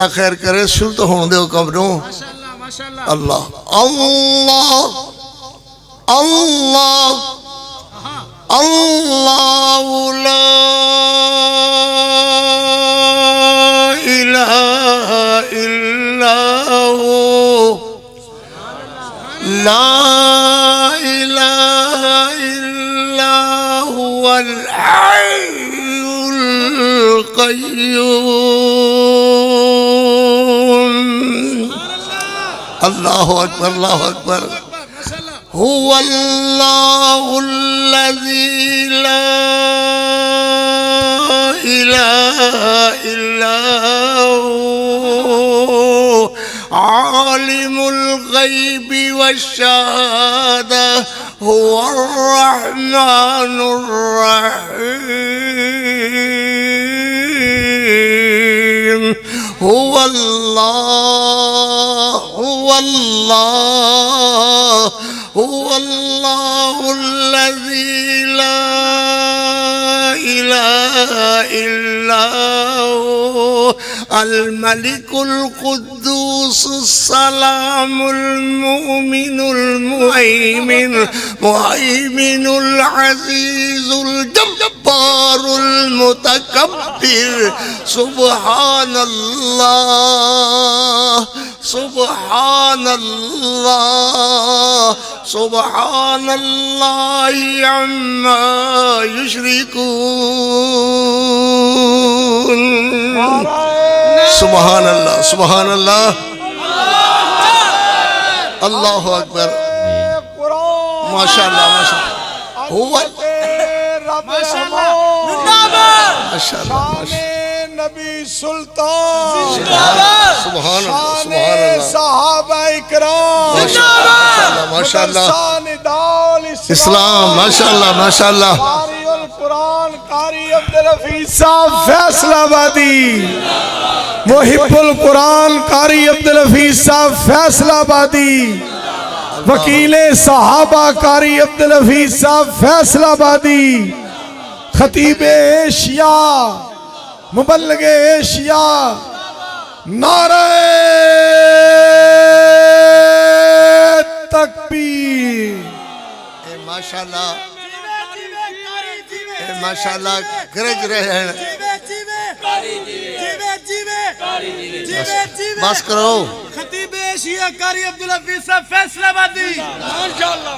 खैर करे शुरू तो होने दो कमरों। अल्लाह अल्लाह अल्लाह अल्लाह ला इलाहा इल्लल्लाहु ला इलाहा इल्लल्लाहु वल हय्युल क़य्यूम। अल्लाहु अकबर अल्लाहु अकबर। हुवल्लाहुल्लज़ी ला इलाहा इल्लल्लाहु आलिमुल ग़ैबि वश्शहादा हुवर रहमानुर रहीम। हुवल्लाहुल्लज़ी ला इलाहा इल्लल्लाहु अल मलिकुल कुद्दूसुस सलामुल मुमिनुल मुहैमिनुल अज़ीज़ुल जब्बारुल मुतकब्बिर। सुब्हानल्लाह सुब्हानल्लाह सुब्हानल्लाहि अम्मा युश्रिकून। सुब्हानल्लाह सुब्हानल्लाह अल्लाहु अकबर। माशाअल्लाह माशाअल्लाह हुवा माशाअल्लाह नबी सुल्तान सुभान अल्लाह सहाबा इकराम माशाअल्लाह इस्लाम माशाअल्लाह माशाअल्लाह। कारिउल कुरान कारी अब्दुल हफीज साहब फैसलाबादी। मुहिब्बुल कुरान कारी अब्दुल हफीज साहब फैसलाबादी। वकीले सहाबा कारी अब्दुल हफीज साहब फैसलाबादी। खतीबे एशिया मुबल्लिगे एशिया नारे तकबीर। माशाअल्लाह माशाअल्लाह गरज रहे हैं। बस करो। खतीबे एशिया कारी अब्दुल हफीज साहब फैसलाबादी।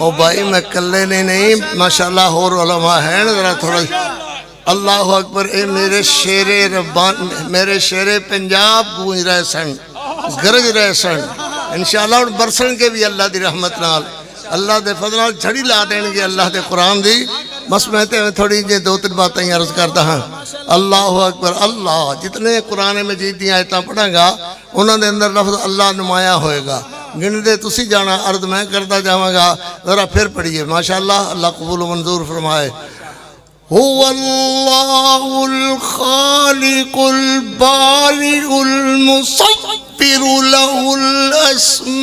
ओ भाई मैं कल्ले नहीं माशाअल्लाह और उलमा हैं जरा थोड़ा। अल्लाह अकबर। ए मेरे शेरे रब्बान मेरे शेरे पंजाब गूंज रहे सन गरज रहे सन। इंशाअल्लाह और बरसन के भी अल्लाह की रहमत नाल अल्लाह के फजल नाल झड़ी ला देंगे अल्लाह के कुरान दी। बस मैं तो थोड़ी जी दो तीन बातें अर्ज करता हाँ। अल्लाह अकबर। अल्लाह जितने कुरान मजीद दी आयतां पढ़ांगा उन्होंने अंदर लफ्ज अल्लाह नुमाया होएगा। गिनते तुसी जाना अर्ज मैं करता जावांगा। जरा फिर पढ़िए माशाअल्लाह। अल्लाह कबूल मंजूर फरमाए। हुवल्लाहुल खालिकुल बारिउल मुसव्विरु लहुल अस्माउल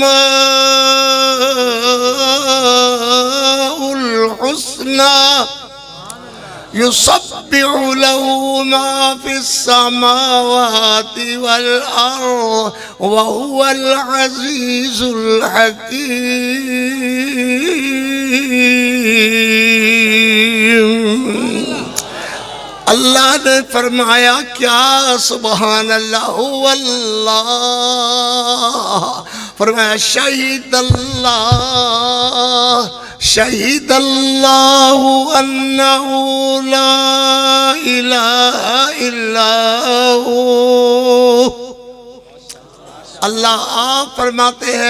हुस्ना युसब्बिहु लहु मा फिस समावाति वल अर्द व हुवल अज़ीज़ुल हकीम। अल्लाह ने फरमाया क्या सुबहान अल्लाह हुवल्लाह। फरमाया शहीदल्लाहु अन्नहु ला इलाहा इल्लल्लाहु। अल्लाह आप फरमाते हैं